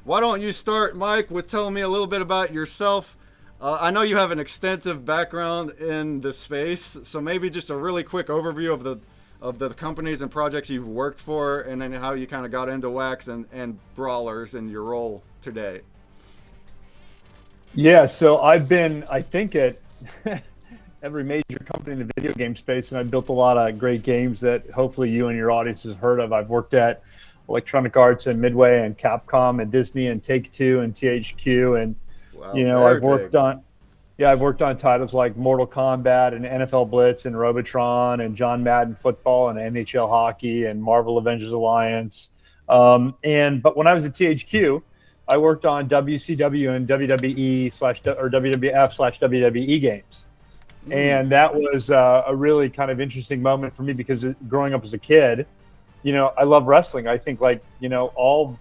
why don't you start, Mike, with telling me a little bit about yourself? I know you have an extensive background in the space, so maybe just a really quick overview of the companies and projects you've worked for, and then how you kind of got into Wax and Brawlers and your role today. Yeah, so I've been, I think, at every major company in the video game space, and I've built a lot of great games that hopefully you and your audience has heard of. I've worked at Electronic Arts and Midway and Capcom and Disney and Take-Two and THQ, and Wow, I've very worked big. on I've worked on titles like Mortal Kombat and NFL Blitz and Robotron and John Madden football and NHL hockey and Marvel Avengers Alliance. But when I was at THQ, I worked on WCW and WWE slash or WWF slash WWE games. Mm, And that was a really kind of interesting moment for me because growing up as a kid, I love wrestling. I think like, all,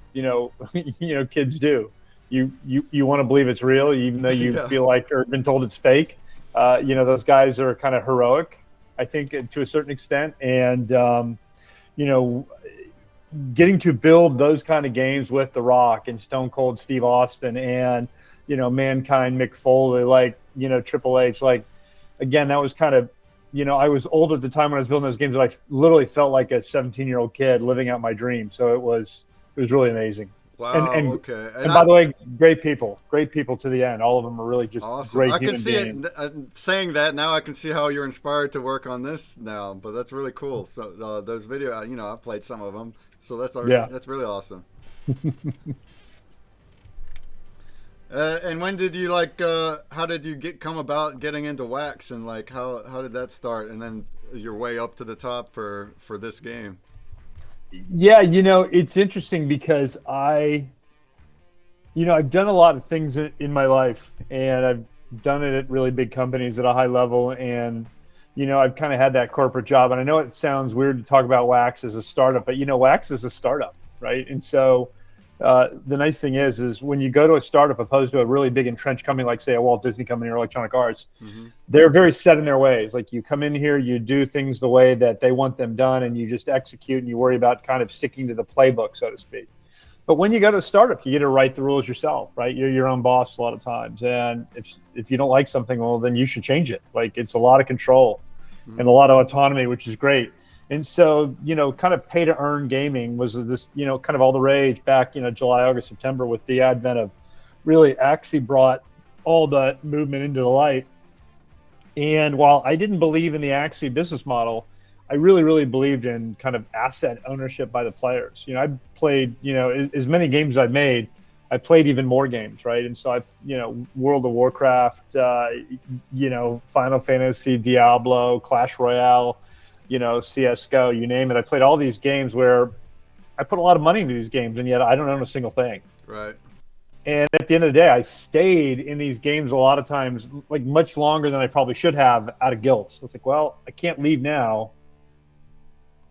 kids do. You want to believe it's real, even though you yeah. feel like or been told it's fake. Those guys are kind of heroic, I think, to a certain extent. And, you know, getting to build those kind of games with The Rock and Stone Cold Steve Austin and, Mankind Mick Foley, like, Triple H, like, again, that was kind of, I was old at the time when I was building those games, and I literally felt like a 17-year-old kid living out my dream. So it was really amazing. And Wow. and Okay. and by the way, great people to the end. All of them are really just Awesome. great I can human see it beings. saying that now. I can see how you're inspired to work on this now. But that's really cool. So those video, I've played some of them. So Yeah. that's really awesome. And when did you how did you come about getting into Wax, and like how did that start? And then your way up to the top for this game. Yeah, it's interesting because I've done a lot of things in my life, and I've done it at really big companies at a high level, and I've kind of had that corporate job. And I know it sounds weird to talk about Wax as a startup, but Wax is a startup, right? And so the nice thing is when you go to a startup opposed to a really big entrenched company like, say, a Walt Disney company or Electronic Arts, Hmm. they're very set in their ways. Like, you come in here, you do things the way that they want them done, and you just execute, and you worry about kind of sticking to the playbook, so to speak. But when you go to a startup, you get to write the rules yourself, right? You're your own boss a lot of times, and if you don't like something, well, then you should change it. Like, it's a lot of control and a lot of autonomy, which is great. And so, kind of pay to earn gaming was this, kind of all the rage back, July, August, September, with the advent of really Axie brought all the movement into the light. And while I didn't believe in the Axie business model, I really, really believed in kind of asset ownership by the players. I played, as many games as I've made, I played even more games, right? And so World of Warcraft, Final Fantasy, Diablo, Clash Royale, CS:GO, you name it. I played all these games where I put a lot of money into these games, and yet I don't own a single thing. Right. And at the end of the day, I stayed in these games a lot of times, like much longer than I probably should have, out of guilt. So it's like, well, I can't leave now.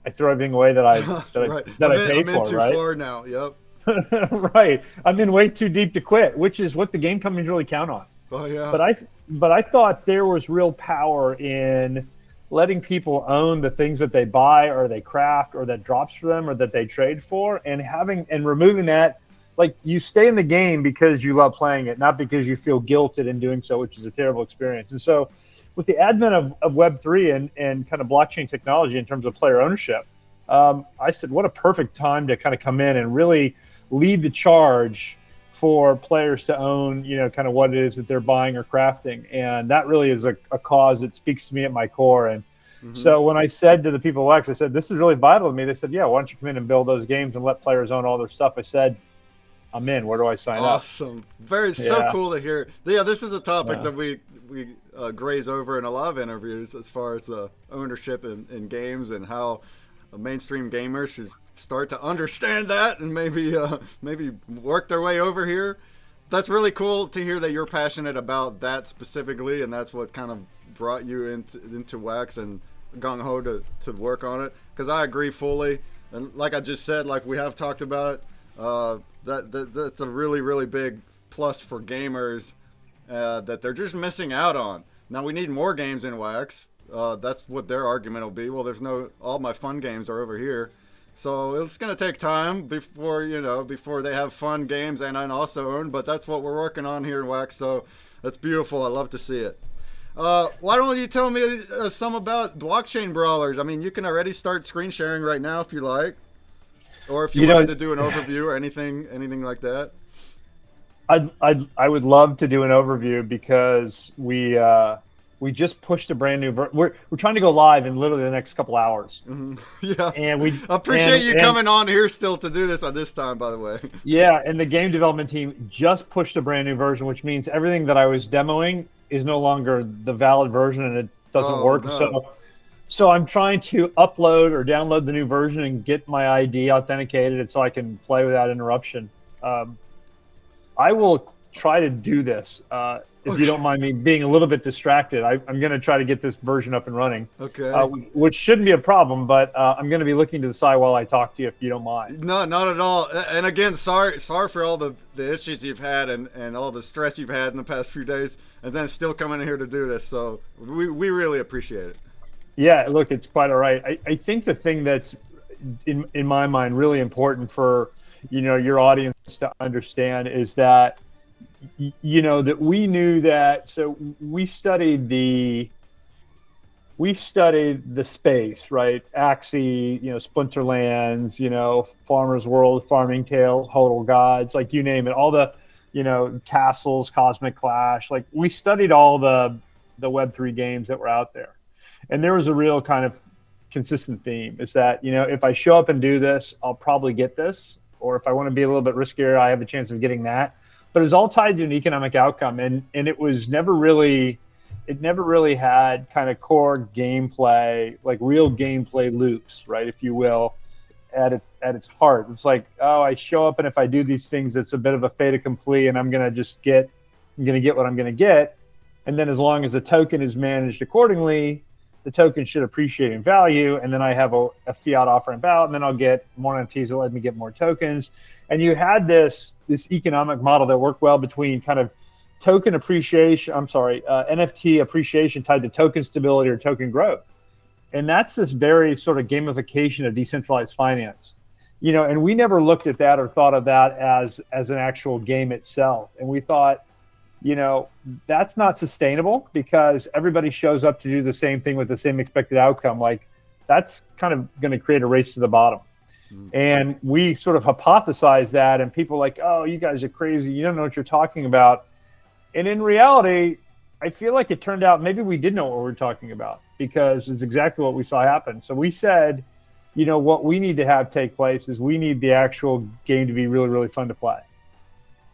I throw everything away that I Right. paid I'm in for, too right? far now. Yep. Right. I'm in way too deep to quit, which is what the game companies really count on. Oh yeah. But I thought there was real power in letting people own the things that they buy or they craft or that drops for them or that they trade for, and removing that. Like, you stay in the game because you love playing it, not because you feel guilted in doing so, which is a terrible experience. And so with the advent of Web3 and kind of blockchain technology in terms of player ownership, I said, what a perfect time to kind of come in and really lead the charge for players to own, kind of what it is that they're buying or crafting. And that really is a cause that speaks to me at my core. And Hmm. so when I said to the people at Wax, I said, this is really vital to me. They said, yeah, why don't you come in and build those games and let players own all their stuff? I said, I'm in. Where do I sign up? Awesome. Very so Yeah. cool to hear. Yeah, this is a topic Yeah. that we graze over in a lot of interviews, as far as the ownership in games and how mainstream gamers should start to understand that and maybe work their way over here. That's really cool to hear that you're passionate about that specifically, and that's what kind of brought you into Wax and gung ho to work on it. Because I agree fully, and like I just said, like we have talked about it, that's a really really big plus for gamers that they're just missing out on. Now we need more games in Wax. That's what their argument will be. Well, there's no, all my fun games are over here. So it's going to take time before, before they have fun games and also own, but that's what we're working on here in WAX. So that's beautiful. I love to see it. Why don't you tell me some about Blockchain Brawlers? I mean, you can already start screen sharing right now if you like, or if you wanted to do an overview or anything like that. I would love to do an overview because we just pushed a brand new we're trying to go live in literally the next couple hours. Mm-hmm. Yes. And we appreciate you coming on here still to do this on this time, by the way. Yeah, and the game development team just pushed a brand new version, which means everything that I was demoing is no longer the valid version and it doesn't work. No. So I'm trying to upload or download the new version and get my ID authenticated so I can play without interruption. I will try to do this. If you don't mind me being a little bit distracted, I'm going to try to get this version up and running. Okay. Which shouldn't be a problem, but I'm going to be looking to the side while I talk to you, if you don't mind. No, not at all. And again, sorry for all the issues you've had and all the stress you've had in the past few days, and then still coming in here to do this. So we really appreciate it. Yeah, look, it's quite all right. I think the thing that's in my mind really important for your audience to understand is that that we knew that. So we studied the space, right? Axie, Splinterlands, Farmer's World, Farming Tales, Hodel Gods, like you name it, all the Castles, Cosmic Clash. Like we studied all the Web3 games that were out there, and there was a real kind of consistent theme is that if I show up and do this, I'll probably get this, or if I want to be a little bit riskier, I have a chance of getting that. But it was all tied to an economic outcome, and it was never really had kind of core gameplay, like real gameplay loops, right, if you will, at its heart. It's like, oh, I show up, and if I do these things, it's a bit of a fait accompli, and I'm gonna get what I'm gonna get, and then as long as the token is managed accordingly, the token should appreciate in value, and then I have a fiat offering out, and then I'll get more NFTs that let me get more tokens. And you had this economic model that worked well between kind of token appreciation, NFT appreciation tied to token stability or token growth. And that's this very sort of gamification of decentralized finance. And we never looked at that or thought of that as an actual game itself. And we thought, that's not sustainable because everybody shows up to do the same thing with the same expected outcome. Like that's kind of going to create a race to the bottom. And we sort of hypothesized that, and people were like, oh, you guys are crazy. You don't know what you're talking about. And in reality, I feel like it turned out maybe we did know what we were talking about because it's exactly what we saw happen. So we said, what we need to have take place is we need the actual game to be really, really fun to play.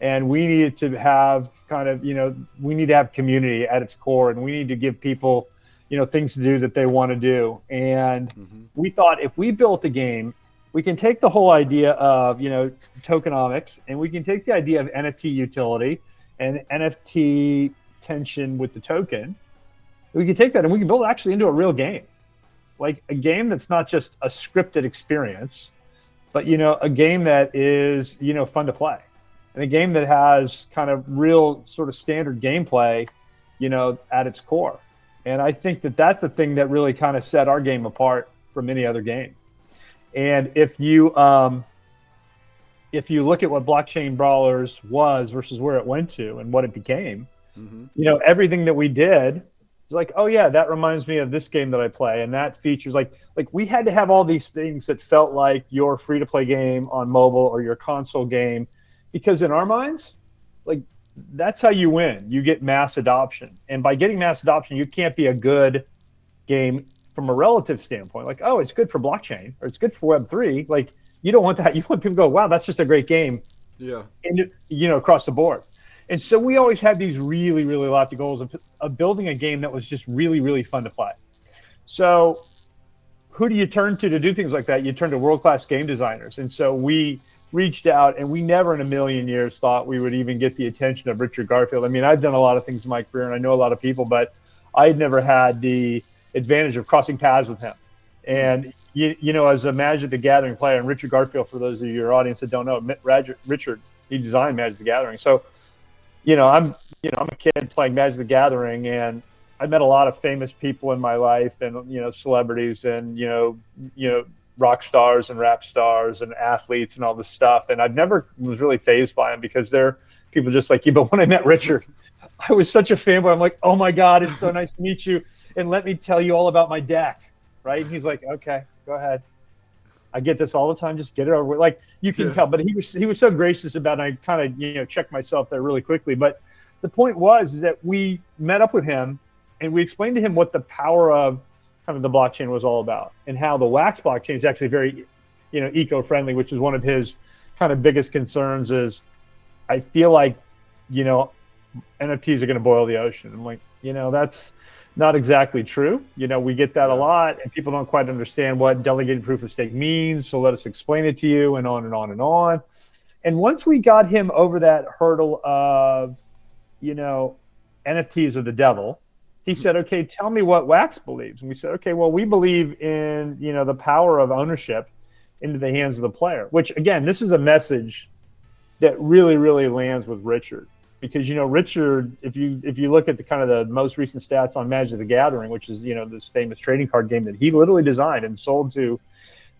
And we need to have we need to have community at its core, and we need to give people, things to do that they want to do. And we thought if we built a game, we can take the whole idea of, tokenomics, and we can take the idea of NFT utility and NFT tension with the token. We can take that and we can build it actually into a real game, like a game that's not just a scripted experience, but, a game that is, fun to play, and a game that has kind of real sort of standard gameplay, at its core. And I think that that's the thing that really kind of set our game apart from any other game. And if you look at what Blockchain Brawlers was versus where it went to and what it became, everything that we did was like, oh yeah, that reminds me of this game that I play, and that features like we had to have all these things that felt like your free-to-play game on mobile or your console game, because in our minds, like that's how you win. You get mass adoption, and by getting mass adoption, you can't be a good game from a relative standpoint, like, oh, it's good for blockchain or it's good for Web3. Like, you don't want that. You want people to go, wow, that's just a great game. Yeah. And, across the board. And so we always had these really, really lofty goals of building a game that was just really, really fun to play. So who do you turn to do things like that? You turn to world-class game designers. And so we reached out, and we never in a million years thought we would even get the attention of Richard Garfield. I mean, I've done a lot of things in my career, and I know a lot of people, but I'd never had the advantage of crossing paths with him. And as a Magic the Gathering player, and Richard Garfield, for those of your audience that don't know, Richard, he designed Magic the Gathering. So I'm a kid playing Magic the Gathering, and I met a lot of famous people in my life, and celebrities, and rock stars and rap stars and athletes and all this stuff. And I've never was really fazed by them because they're people just like you. But when I met Richard, I was such a fanboy. I'm like, oh my God, it's so nice to meet you. And let me tell you all about my deck. Right. And he's like, okay, go ahead. I get this all the time. Just get it over with. Like you can tell, but he was so gracious about it. I kind of, checked myself there really quickly. But the point is that we met up with him and we explained to him what the power of kind of the blockchain was all about and how the WAX blockchain is actually very, eco-friendly, which is one of his kind of biggest concerns is I feel like, NFTs are going to boil the ocean. I'm like, that's not exactly true. We get that a lot and people don't quite understand what delegated proof of stake means. So let us explain it to you and on and on and on. And once we got him over that hurdle of, NFTs are the devil, he said, okay, tell me what WAX believes. And we said, okay, well, we believe in, the power of ownership into the hands of the player, which again, this is a message that really, really lands with Richard. Because Richard, if you look at the kind of the most recent stats on Magic the Gathering, which is this famous trading card game that he literally designed and sold to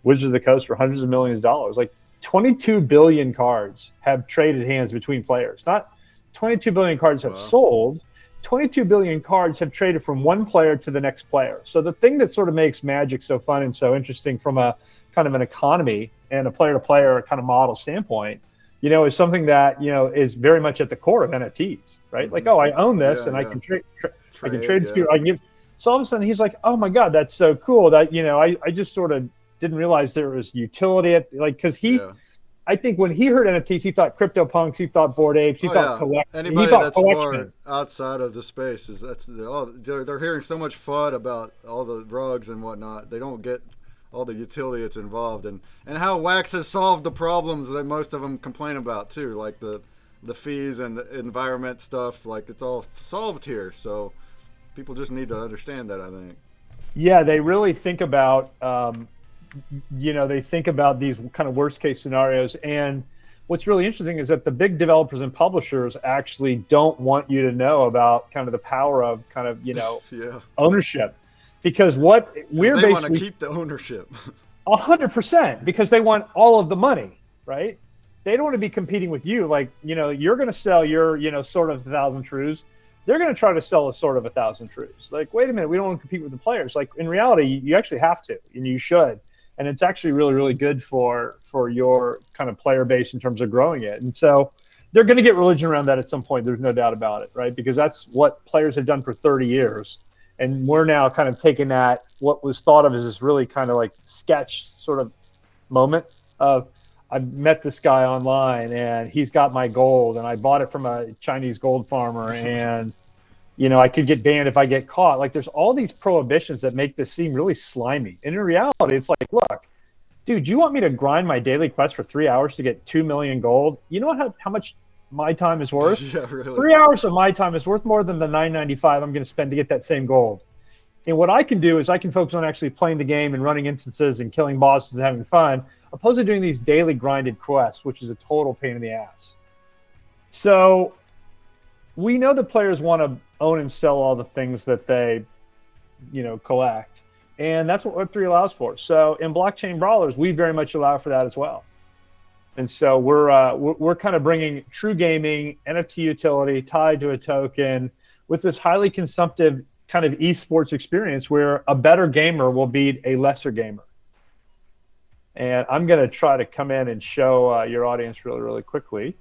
Wizards of the Coast for hundreds of millions of dollars, like 22 billion cards have traded hands between players. Not 22 billion cards have sold. 22 billion cards have traded from one player to the next player. So the thing that sort of makes Magic so fun and so interesting from a kind of an economy and a player-to-player kind of model standpoint, is something that, is very much at the core of NFTs, right? Like, oh, I own this and I can trade to you. I can give. So all of a sudden he's like, oh my God, that's so cool that, I just sort of didn't realize there was utility because I think when he heard NFTs, he thought CryptoPunks, he thought Bored Apes, he thought collections. Anybody that's more outside of the space they're hearing so much FUD about all the rugs and whatnot. They don't get all the utility that's involved and how WAX has solved the problems that most of them complain about too, like the fees and the environment stuff. Like it's all solved here, so people just need to understand that. I think. Yeah, they really think about they think about these kind of worst case scenarios. And what's really interesting is that the big developers and publishers actually don't want you to know about kind of the power of kind of ownership. Because what we're basically want to keep the ownership 100% because they want all of the money, right? They don't want to be competing with you. Like, you're going to sell your, sort of 1,000 truths. They're going to try to sell a sort of 1,000 truths. Like, wait a minute, we don't want to compete with the players. Like in reality, you actually have to, and you should. And it's actually really, really good for your kind of player base in terms of growing it. And so they're going to get religion around that at some point. There's no doubt about it, right? Because that's what players have done for 30 years. And we're now kind of taking that, what was thought of as this really kind of like sketch sort of moment of, I met this guy online and he's got my gold and I bought it from a Chinese gold farmer and, I could get banned if I get caught. Like there's all these prohibitions that make this seem really slimy. And in reality, it's like, look, dude, you want me to grind my daily quest for 3 hours to get 2 million gold? You know how much my time is worth? Yeah, really. 3 hours of my time is worth more than the $9.95 I'm going to spend to get that same gold. And what I can do is I can focus on actually playing the game and running instances and killing bosses and having fun, opposed to doing these daily grinded quests, which is a total pain in the ass. So we know that players want to own and sell all the things that they, collect. And that's what Web3 allows for. So in Blockchain Brawlers, we very much allow for that as well. And so we're kind of bringing true gaming, NFT utility tied to a token with this highly consumptive kind of esports experience where a better gamer will beat a lesser gamer. And I'm going to try to come in and show your audience really, really quickly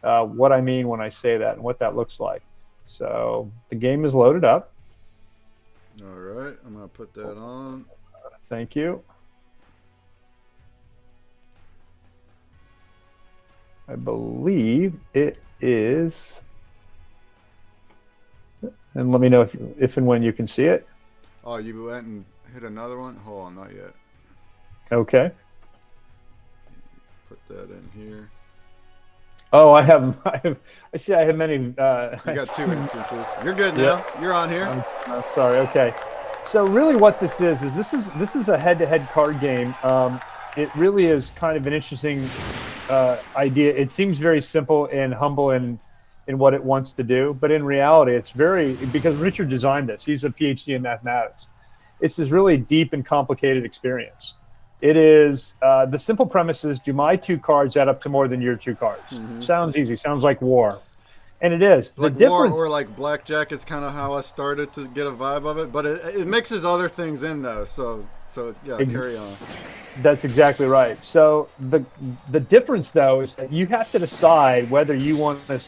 what I mean when I say that and what that looks like. So the game is loaded up. All right, I'm going to put that on. Thank you. I believe it is. And let me know if and when you can see it. Oh, you went and hit another one? Hold on, not yet. Okay. Put that in here. Oh, I see I have many. You got 2 instances. You're good now. You're on here. I'm sorry. Okay. So really what this is this is a head-to-head card game. It really is kind of an interesting idea. It seems very simple and humble in what it wants to do, but in reality, it's because Richard designed this. He's a PhD in mathematics. It's this really deep and complicated experience. It is the simple premise is: do my 2 cards add up to more than your 2 cards? Sounds easy. Sounds like war, and it is. The Like difference, war or like blackjack is kind of how I started to get a vibe of it, but it mixes other things in though. So yeah, carry on. That's exactly right. So the difference though is that you have to decide whether you want to,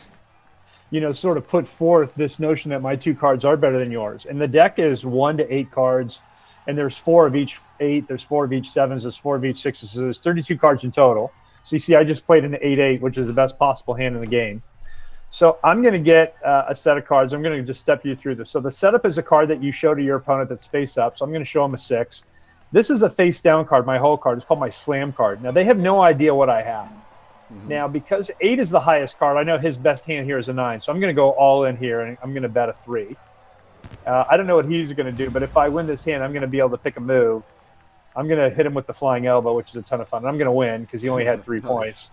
sort of put forth this notion that my 2 cards are better than yours. And the deck is 1 to 8 cards, and there's 4 of each 8, there's 4 of each 7s, there's 4 of each 6s, so there's 32 cards in total. So you see, I just played an 8-8, which is the best possible hand in the game. So I'm going to get a set of cards. I'm going to just step you through this. So the setup is a card that you show to your opponent that's face up. So I'm going to show them a 6. This is a face down card, my whole card. It's called my slam card. Now, they have no idea what I have. Now, because 8 is the highest card, I know his best hand here is a 9. So I'm going to go all in here, and I'm going to bet a 3. I don't know what he's going to do, but if I win this hand, I'm going to be able to pick a move. I'm going to hit him with the flying elbow, which is a ton of fun. And I'm going to win because he only had 3 points.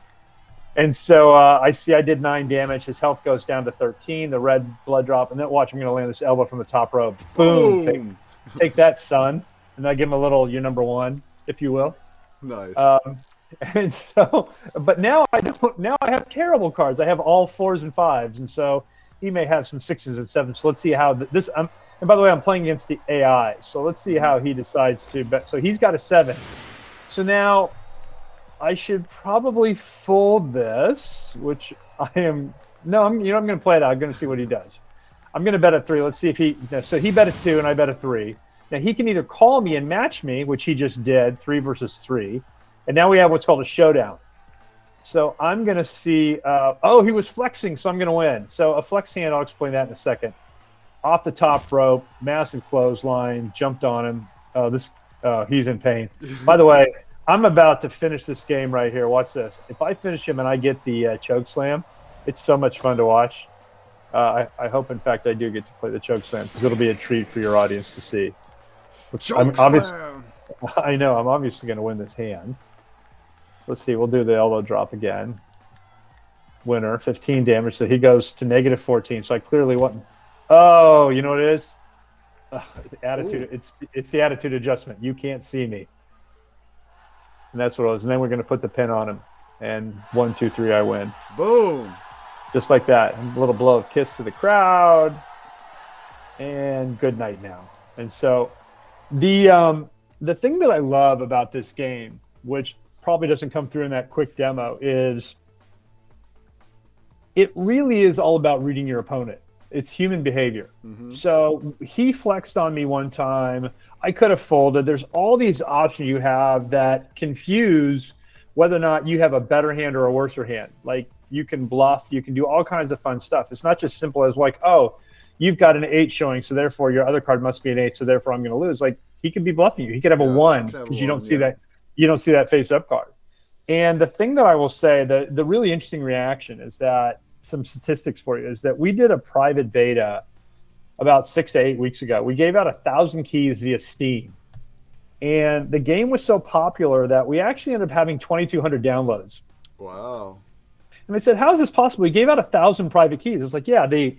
And so I see I did 9 damage. His health goes down to 13, the red blood drop. And then watch, I'm going to land this elbow from the top rope. Boom. Take that, son. And I give him a little, you're number 1, if you will. Nice. And so, but now I don't. Now I have terrible cards. I have all 4s and 5s, and so he may have some 6s and 7s. So let's see how this. And by the way, I'm playing against the AI. So let's see how he decides to bet. So he's got a 7. So now I should probably fold this, which I am. No, I'm going to play it out. I'm going to see what he does. I'm going to bet a 3. Let's see if he. So he bet a 2, and I bet a 3. Now he can either call me and match me, which he just did, 3 versus 3. And now we have what's called a showdown. So I'm going to see, he was flexing, so I'm going to win. So a flex hand, I'll explain that in a second. Off the top rope, massive clothesline, jumped on him. He's in pain. By the way, I'm about to finish this game right here. Watch this. If I finish him and I get the choke slam, it's so much fun to watch. I hope, in fact, I do get to play the choke slam because it'll be a treat for your audience to see. Choke slam. I know. I'm obviously going to win this hand. Let's see. We'll do the elbow drop again. Winner, 15 damage. So he goes to negative 14. So I clearly want. Oh, you know what it is? The attitude. It's the attitude adjustment. You can't see me. And that's what it was. And then we're going to put the pin on him. And 1, 2, 3, I win. Boom. Just like that. A little blow of kiss to the crowd. And good night now. And so the thing that I love about this game, which probably doesn't come through in that quick demo, is it really is all about reading your opponent. It's human behavior. So he flexed on me one time. I could have folded. There's all these options you have that confuse whether or not you have a better hand or a worser hand. Like, you can bluff, you can do all kinds of fun stuff. It's not just simple as like, oh, you've got an 8 showing, so therefore your other card must be an 8, so therefore I'm going to lose. Like, he could be bluffing you. He could have a 1 because you don't see that. You don't see that face-up card. And the thing that I will say, the really interesting reaction is that, some statistics for you, is that we did a private beta about 6 to 8 weeks ago. We gave out 1,000 keys via Steam. And the game was so popular that we actually ended up having 2,200 downloads. Wow. And they said, how is this possible? We gave out 1,000 private keys. It's like, yeah, the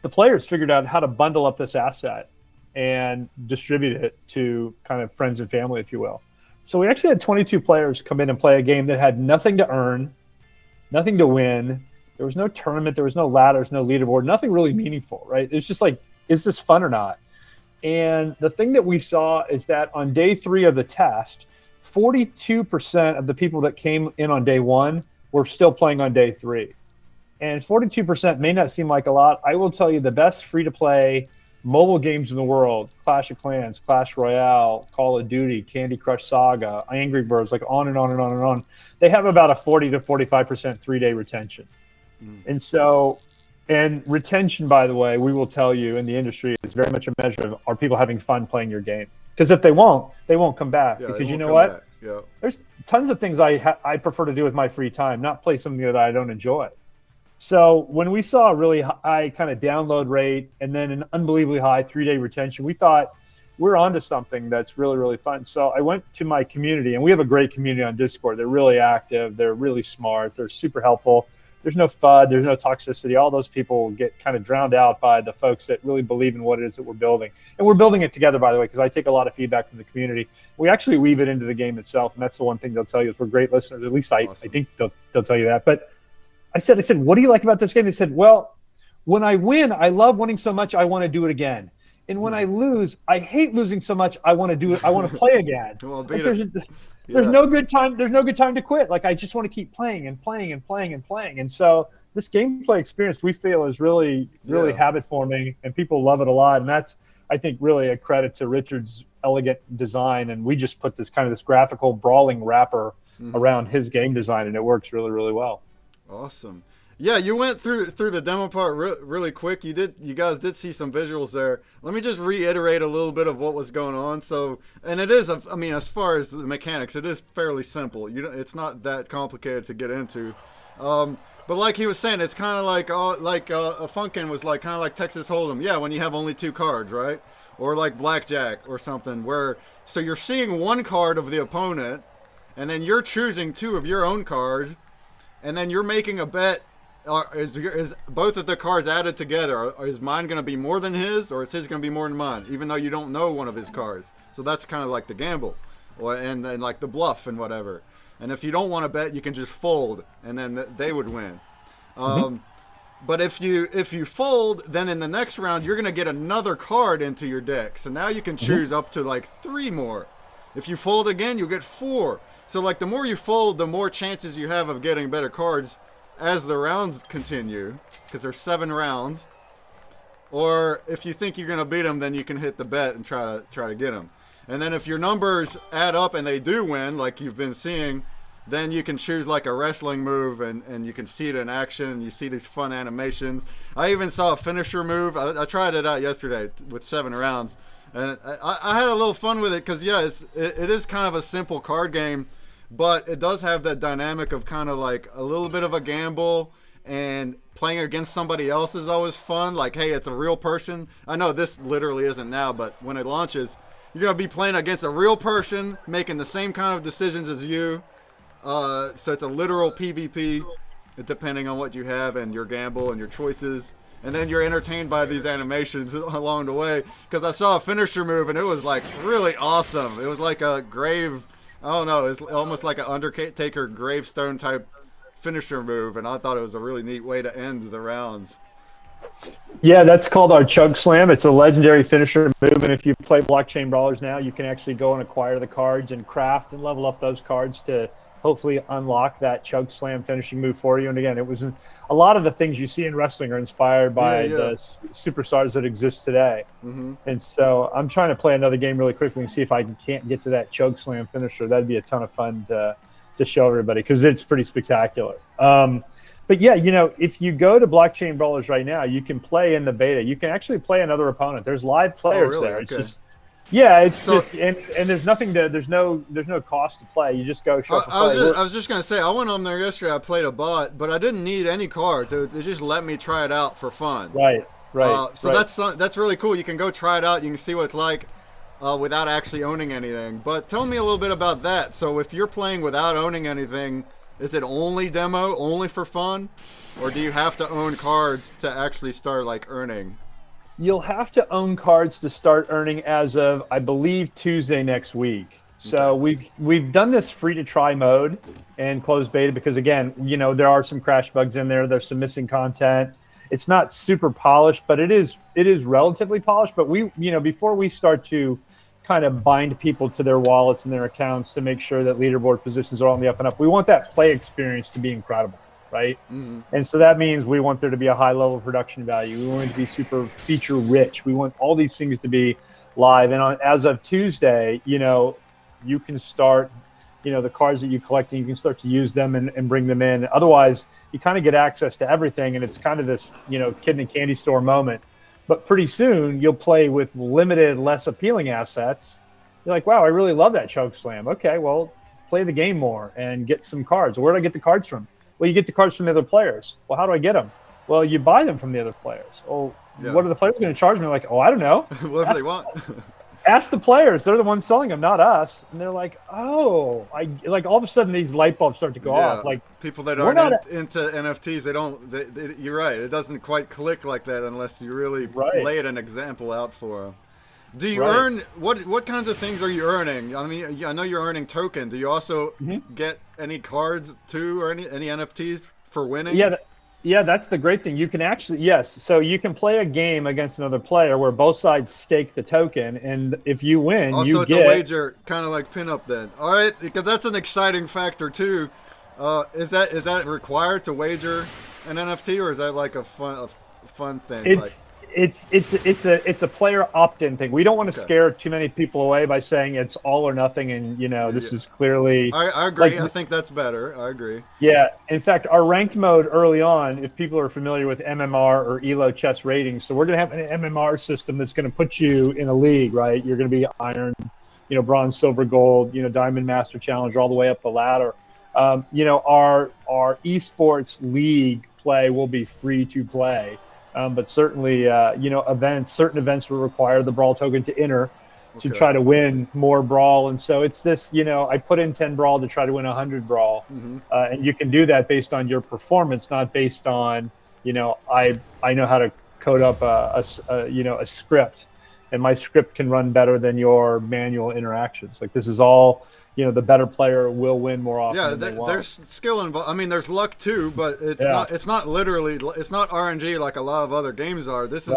players figured out how to bundle up this asset and distribute it to kind of friends and family, if you will. So we actually had 22 players come in and play a game that had nothing to earn, nothing to win. There was no tournament. There was no ladders, no leaderboard, nothing really meaningful, right? It's just like, is this fun or not? And the thing that we saw is that on day 3 of the test, 42% of the people that came in on day 1 were still playing on day 3. And 42% may not seem like a lot. I will tell you, the best free-to-play mobile games in the world, Clash of Clans, Clash Royale, Call of Duty, Candy Crush Saga, Angry Birds, like on and on and on and on, they have about a 40 to 45% 3-day retention. And so, and retention, by the way, we will tell you in the industry, is very much a measure of, are people having fun playing your game? Because if they won't come back. Yeah, because you know what? Yeah. There's tons of things I prefer to do with my free time, not play something that I don't enjoy. So when we saw a really high kind of download rate and then an unbelievably high 3-day retention, we thought we're onto something that's really, really fun. So I went to my community, and we have a great community on Discord. They're really active. They're really smart. They're super helpful. there's no FUD, there's no toxicity. All those people get kind of drowned out by the folks that really believe in what it is that we're building. And we're building it together, by the way, because I take a lot of feedback from the community. We actually weave it into the game itself, and that's the one thing they'll tell you is we're great listeners. At least I think they'll tell you that. But I said, what do you like about this game? They said, well, when I win, I love winning so much, I want to do it again. And when I lose, I hate losing so much, I want to do it. I want to play again. There's no good time. There's no good time to quit. Like, I just want to keep playing and playing and playing and playing. And so this gameplay experience we feel is really habit forming, and people love it a lot. And that's, I think, really a credit to Richard's elegant design. And we just put this graphical brawling wrapper around his game design, and it works really, really well. Awesome. Yeah, you went through the demo part really quick. You guys did see some visuals there. Let me just reiterate a little bit of what was going on. So, and it is, I mean, as far as the mechanics, it is fairly simple. It's not that complicated to get into. But like he was saying, it's kind of like a Funkin' was like kind of like Texas Hold'em. Yeah, when you have only 2 cards, right? Or like blackjack or something, so you're seeing one card of the opponent, and then you're choosing 2 of your own cards, and then you're making a bet. Is both of the cards added together? Is mine going to be more than his, or is his going to be more than mine? Even though you don't know one of his cards, so that's kind of like the gamble, and then like the bluff and whatever. And if you don't want to bet, you can just fold, and then they would win. But if you fold, then in the next round you're going to get another card into your deck. So now you can choose up to like 3 more. If you fold again, you'll get 4. So like the more you fold, the more chances you have of getting better cards as the rounds continue, because there's 7 rounds. Or if you think you're going to beat them, then you can hit the bet and try to get them. And then if your numbers add up and they do win, like you've been seeing, then you can choose like a wrestling move, and you can see it in action, and you see these fun animations. I even saw a finisher move. I tried it out yesterday with 7 rounds, and I had a little fun with it, because it is kind of a simple card game, but it does have that dynamic of kind of like a little bit of a gamble, and playing against somebody else is always fun. Like, hey, it's a real person. I know this literally isn't now, but when it launches, you're going to be playing against a real person making the same kind of decisions as you. So it's a literal PvP, depending on what you have and your gamble and your choices. And then you're entertained by these animations along the way. Because I saw a finisher move, and it was like really awesome. It was like a grave... I don't know, it's almost like an Undertaker gravestone type finisher move, and I thought it was a really neat way to end the rounds. Yeah, that's called our Chug Slam. It's a legendary finisher move, and if you play Blockchain Brawlers now, you can actually go and acquire the cards and craft and level up those cards to hopefully unlock that Chug Slam finishing move for you. And again, it was a lot of the things you see in wrestling are inspired by the superstars that exist today. And so I'm trying to play another game really quickly and see if I can't get to that Chug Slam finisher. That'd be a ton of fun to show everybody, because it's pretty spectacular. But yeah, if you go to Blockchain Brawlers right now, you can play in the beta. You can actually play another opponent. There's live players there. Okay. It's just and there's there's no cost to play. You just go show up and play. I was just gonna say, I went on there yesterday. I played a bot, but I didn't need any cards. It just let me try it out for fun. Right. That's really cool. You can go try it out. You can see what it's like without actually owning anything. But tell me a little bit about that. So if you're playing without owning anything, is it only demo, only for fun, or do you have to own cards to actually start like earning? You'll have to own cards to start earning as of, I believe, Tuesday next week. So we've done this free to try mode and closed beta because, again, there are some crash bugs in there. There's some missing content. It's not super polished, but it is relatively polished. But we, before we start to kind of bind people to their wallets and their accounts to make sure that leaderboard positions are on the up and up, we want that play experience to be incredible. Right? And so that means we want there to be a high level of production value. We want it to be super feature rich. We want all these things to be live. And as of Tuesday, you can start, the cards that you collect, and you can start to use them and bring them in. Otherwise, you kind of get access to everything, and it's kind of this, kid in a candy store moment. But pretty soon, you'll play with limited, less appealing assets. You're like, wow, I really love that Chug Slam. Okay, well, play the game more and get some cards. Where do I get the cards from? Well, you get the cards from the other players. Well, how do I get them? Well, you buy them from the other players. Oh, what are the players going to charge me? Like, I don't know. Whatever they want. Ask the players; they're the ones selling them, not us. And they're like, "Oh, I like." All of a sudden, these light bulbs start to go off. Like people that we're aren't not into NFTs, they don't. You're right. It doesn't quite click like that unless you really right. lay an example out for them. Do you Right. earn what kinds of things are you earning? I mean, I know you're earning token. Do you also get any cards too, or any NFTs for winning? Yeah, yeah, that's the great thing. You can actually, yes. So you can play a game against another player where both sides stake the token, and if you win, Also, you it's get a wager, kind of like pinup. Then, all right, because that's an exciting factor too. Is that required to wager an NFT, or is that like a fun thing? It's a player opt-in thing. We don't want to scare too many people away by saying it's all or nothing, and this is clearly. I agree. I think that's better. I agree. Yeah. In fact, our ranked mode early on, if people are familiar with MMR or ELO chess ratings, so we're going to have an MMR system that's going to put you in a league, right? You're going to be iron, bronze, silver, gold, diamond, master, challenger, all the way up the ladder. Our esports league play will be free to play. But certainly, certain events will require the Brawl token to enter to try to win more Brawl. And so it's this, I put in 10 Brawl to try to win 100 Brawl. And you can do that based on your performance, not based on, I know how to code up a script, and my script can run better than your manual interactions. Like this is all, the better player will win more often. Yeah, there's skill involved. I mean, there's luck too, but it's not literally, it's not RNG like a lot of other games are. This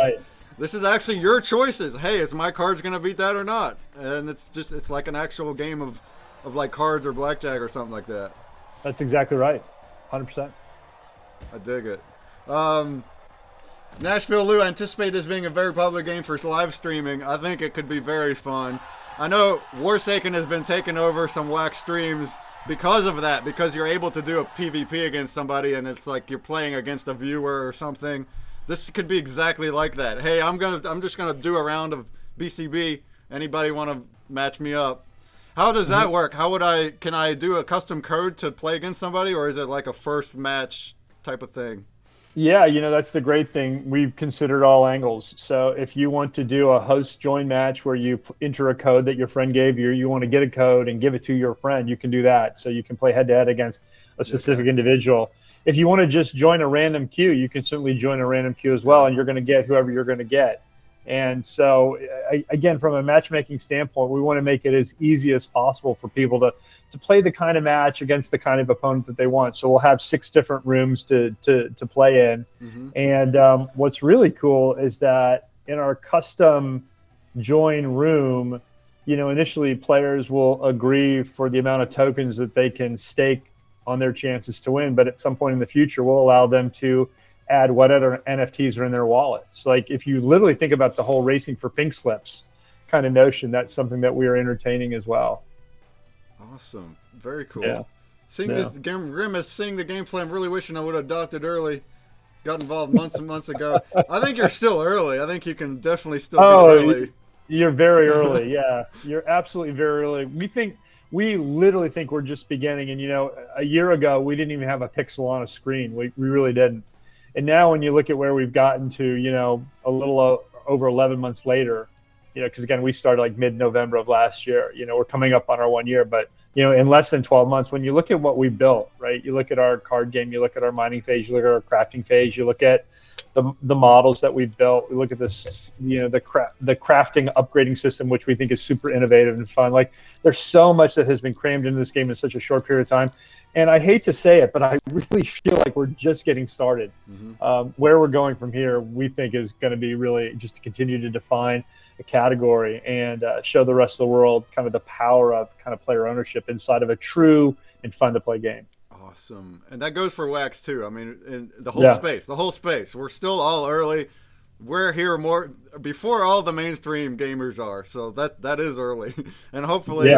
is actually your choices. Hey, is my cards gonna beat that or not? And it's like an actual game of like cards or blackjack or something like that. That's exactly right, 100%. I dig it. Nashville Lou, I anticipate this being a very popular game for live streaming. I think it could be very fun. I know Warsaken has been taking over some WAX streams because of that, because you're able to do a PvP against somebody and it's like you're playing against a viewer or something. This could be exactly like that. Hey, I'm just gonna do a round of BCB. Anybody want to match me up? How does that work? Can I do a custom code to play against somebody, or is it like a first match type of thing? Yeah, that's the great thing. We've considered all angles. So if you want to do a host join match where you enter a code that your friend gave you, you want to get a code and give it to your friend, you can do that. So you can play head-to-head against a specific individual. If you want to just join a random queue, you can certainly join a random queue as well, and you're going to get whoever you're going to get. And so, again, from a matchmaking standpoint, we want to make it as easy as possible for people to play the kind of match against the kind of opponent that they want. So we'll have 6 different rooms to play in. And what's really cool is that in our custom join room, initially players will agree for the amount of tokens that they can stake on their chances to win. But at some point in the future, we'll allow them to add whatever NFTs are in their wallets. Like if you literally think about the whole racing for pink slips kind of notion, that's something that we are entertaining as well. Awesome. Very cool. Yeah. This game, Grimace, seeing the gameplay, I'm really wishing I would have adopted early. Got involved months and months ago. I think you're still early. I think you can definitely still be early. You're very early. Yeah, you're absolutely very early. We literally think we're just beginning. And, a year ago, we didn't even have a pixel on a screen. We really didn't. And now when you look at where we've gotten to, a little over 11 months later, because again, we started like mid-November of last year, we're coming up on our 1 year, but, in less than 12 months, when you look at what we built, right, you look at our card game, you look at our mining phase, you look at our crafting phase, you look at the models that we've built, we look at this, the crafting upgrading system, which we think is super innovative and fun. Like there's so much that has been crammed into this game in such a short period of time. And I hate to say it, but I really feel like we're just getting started. Where we're going from here, we think is going to be really just to continue to define a category and show the rest of the world kind of the power of kind of player ownership inside of a true and fun to play game. Awesome. And that goes for WAX too. I mean, in the whole space, we're still all early. We're here more before all the mainstream gamers are. So that is early. And hopefully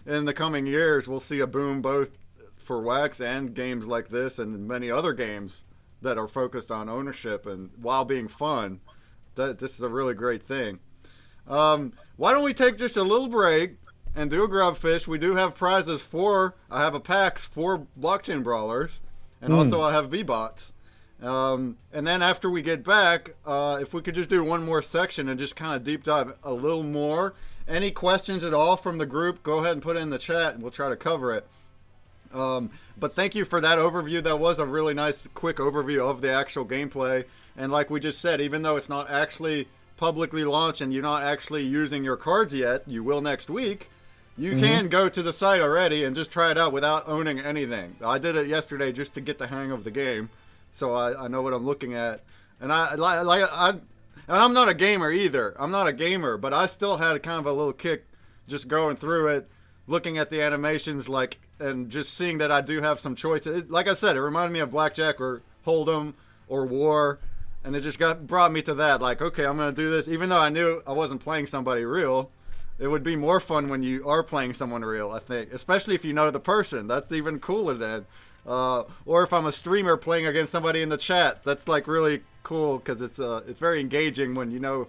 in the coming years, we'll see a boom both for WAX and games like this and many other games that are focused on ownership and while being fun. This is a really great thing. Why don't we take just a little break and do a Grubfish? We do have prizes I have a PAX for Blockchain Brawlers, and also I have V-Bots. And then after we get back, if we could just do one more section and just kind of deep dive a little more any questions at all from the group, go ahead and put it in the chat, and we'll try to cover it. But thank you for that overview. That was a really nice, quick overview of the actual gameplay. And like we just said, even though it's not actually publicly launched and you're not actually using your cards yet, you will next week. You can go to the site already and just try it out without owning anything. I did it yesterday just to get the hang of the game, so I know what I'm looking at. And I'm not a gamer either. I'm not a gamer, but I still had kind of a little kick just going through it, looking at the animations, and just seeing that I do have some choices. Like I said, it reminded me of Blackjack or Hold'em or War, and it just brought me to that. Like, okay, I'm gonna do this, even though I knew I wasn't playing somebody real. It would be more fun when you are playing someone real, I think, especially if you know the person. That's even cooler then. Or if I'm a streamer playing against somebody in the chat, that's like really cool because it's very engaging when you know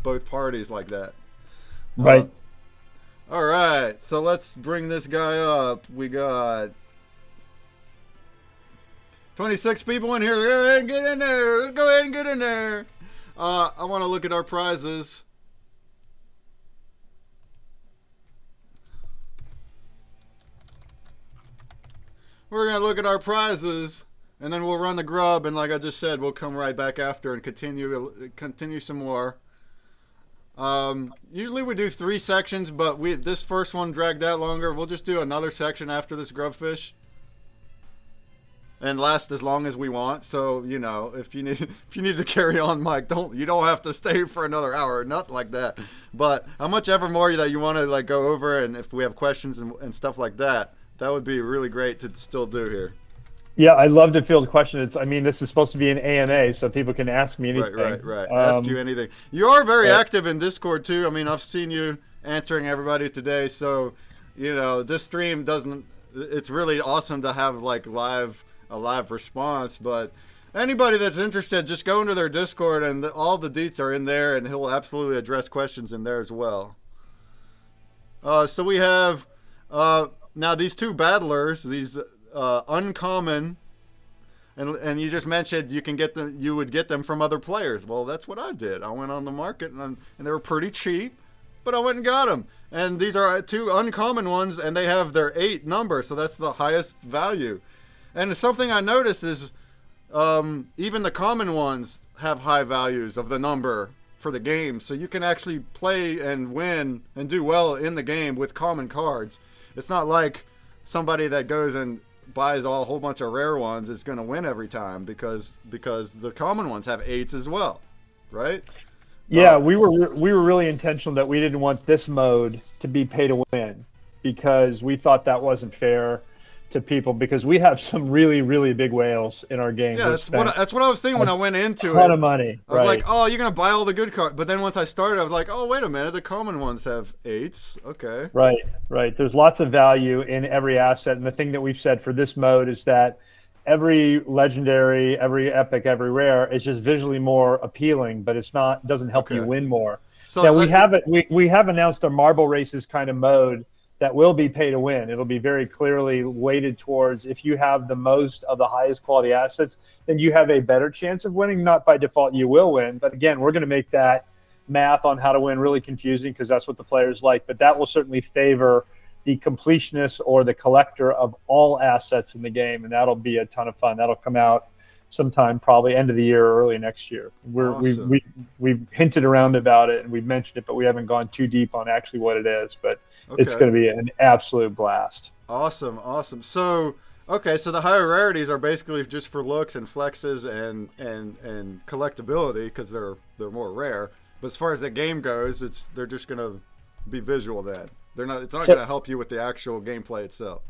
both parties like that. Right. All right, so let's bring this guy up. We got 26 people in here. Go ahead and get in there. Let's go ahead and get in there. I want to look at our prizes. We're going to look at our prizes, and then we'll run the grub, and like I just said, we'll come right back after and continue some more. Usually we do 3 sections, but this first one dragged out longer. We'll just do another section after this grubfish and last as long as we want. So, you know, if you need to carry on, Mike, you don't have to stay for another hour or nothing like that. But how much ever more that you want to like go over, and if we have questions and stuff like that, that would be really great to still do here. Yeah, I'd love to field questions. I mean, this is supposed to be an AMA, so people can ask me anything. Right. Ask you anything. You are very active in Discord, too. I mean, I've seen you answering everybody today. So, you know, this stream it's really awesome to have, like, a live response. But anybody that's interested, just go into their Discord, and all the deets are in there, and he'll absolutely address questions in there as well. So we have... now, these 2 battlers, these uncommon, and you just mentioned you would get them from other players. Well, that's what I did. I went on the market, and they were pretty cheap, but I went and got them. And these are 2 uncommon ones, and they have their 8 number, so that's the highest value. And something I noticed is even the common ones have high values of the number for the game, so you can actually play and win and do well in the game with common cards. It's not like somebody that goes and buys a whole bunch of rare ones is going to win every time because the common ones have 8s as well, right? Yeah, we were really intentional that we didn't want this mode to be pay to win because we thought that wasn't fair to people because we have some really, really big whales in our game. Yeah, that's what I was thinking when I went into it. A lot of money. I was like, oh, you're going to buy all the good cards. But then once I started, I was like, oh, wait a minute. The common ones have 8s. Okay. Right. There's lots of value in every asset. And the thing that we've said for this mode is that every legendary, every epic, every rare is just visually more appealing, but doesn't help you win more. So now we have announced a marble races kind of mode that will be pay to win. It'll be very clearly weighted towards if you have the most of the highest quality assets, then you have a better chance of winning. Not by default you will win, but again, we're going to make that math on how to win really confusing because that's what the players like. But that will certainly favor the completionist or the collector of all assets in the game, and that'll be a ton of fun. That'll come out sometime probably end of the year or early next year. Awesome. We've hinted around about it and we've mentioned it, but we haven't gone too deep on actually what it is. But it's going to be an absolute blast. Awesome. So the higher rarities are basically just for looks and flexes and collectability because they're more rare. But as far as the game goes, they're just going to be visual then. It's not going to help you with the actual gameplay itself.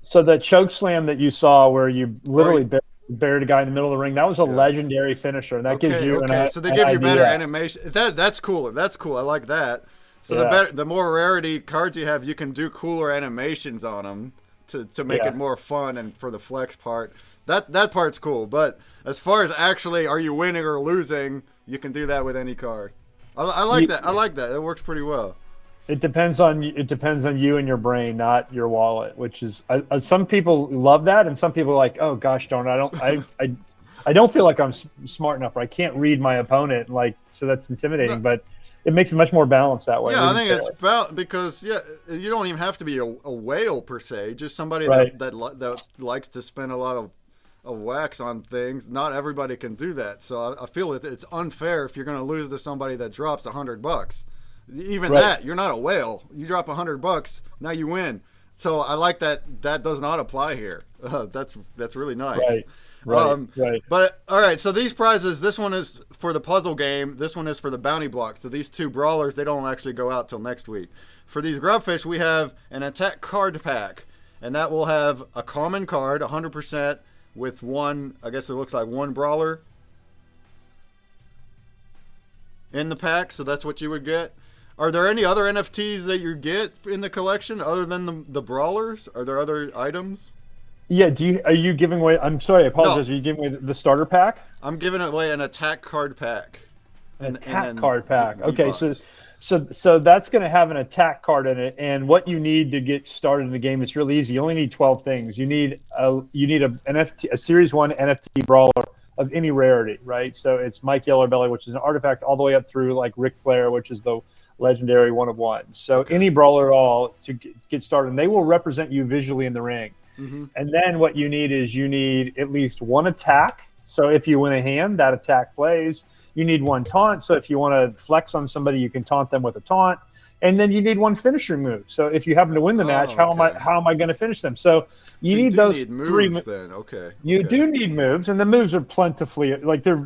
So the choke slam that you saw where you literally buried a guy in the middle of the ring, that was a legendary finisher. And that gives you so they give you better animation. That's cool. That's cool. I like that. So the more rarity cards you have, you can do cooler animations on them to make it more fun and for the flex part. That part's cool. But as far as actually are you winning or losing, you can do that with any card. I like that. I like that. It works pretty well. It depends on you and your brain, not your wallet. Which is some people love that, and some people are like, oh gosh darn, I don't feel like I'm smart enough, or I can't read my opponent, so that's intimidating. But it makes it much more balanced that way. Yeah, I think it's about because you don't even have to be a whale per se. Just somebody that likes to spend a lot of wax on things. Not everybody can do that, so I feel it's unfair if you're going to lose to somebody that drops $100. Even that, you're not a whale. You drop $100, now you win. So I like that does not apply here. That's really nice. Right. But all right, so these prizes, this one is for the puzzle game, this one is for the bounty blocks. So these two brawlers, they don't actually go out till next week. For these grubfish, we have an attack card pack, and that will have a common card, 100%, with one, I guess it looks like one brawler in the pack. So that's what you would get. Are there any other NFTs that you get in the collection other than the brawlers? Are there other items? Yeah, are you giving away, I'm sorry, I apologize, No. Are you giving away the starter pack? I'm giving away an attack card pack. An attack card pack. Okay, so that's going to have an attack card in it, and what you need to get started in the game is really easy. You only need 12 things. You need a NFT, a Series 1 NFT brawler of any rarity, right? So it's Mike Yellerbelly, which is an artifact, all the way up through like Ric Flair, which is the legendary one of one. So any brawler at all to get started, and they will represent you visually in the ring. Mm-hmm. And then what you need is at least one attack. So if you win a hand, that attack plays. You need one taunt. So if you want to flex on somebody, you can taunt them with a taunt. And then you need one finisher move. So if you happen to win the match, how am I going to finish them? So you need those moves then. Okay. You do need moves, and the moves are plentifully, like they're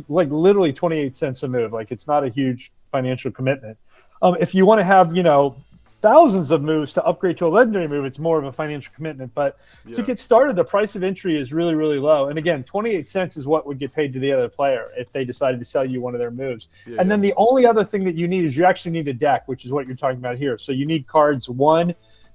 like literally 28 cents a move. Like it's not a huge financial commitment. If you want to have thousands of moves to upgrade to a legendary move, it's more of a financial commitment. But to get started, the price of entry is really, really low. And again, 28 cents is what would get paid to the other player if they decided to sell you one of their moves. And then the only other thing that you need is you actually need a deck, which is what you're talking about here. So you need cards 1,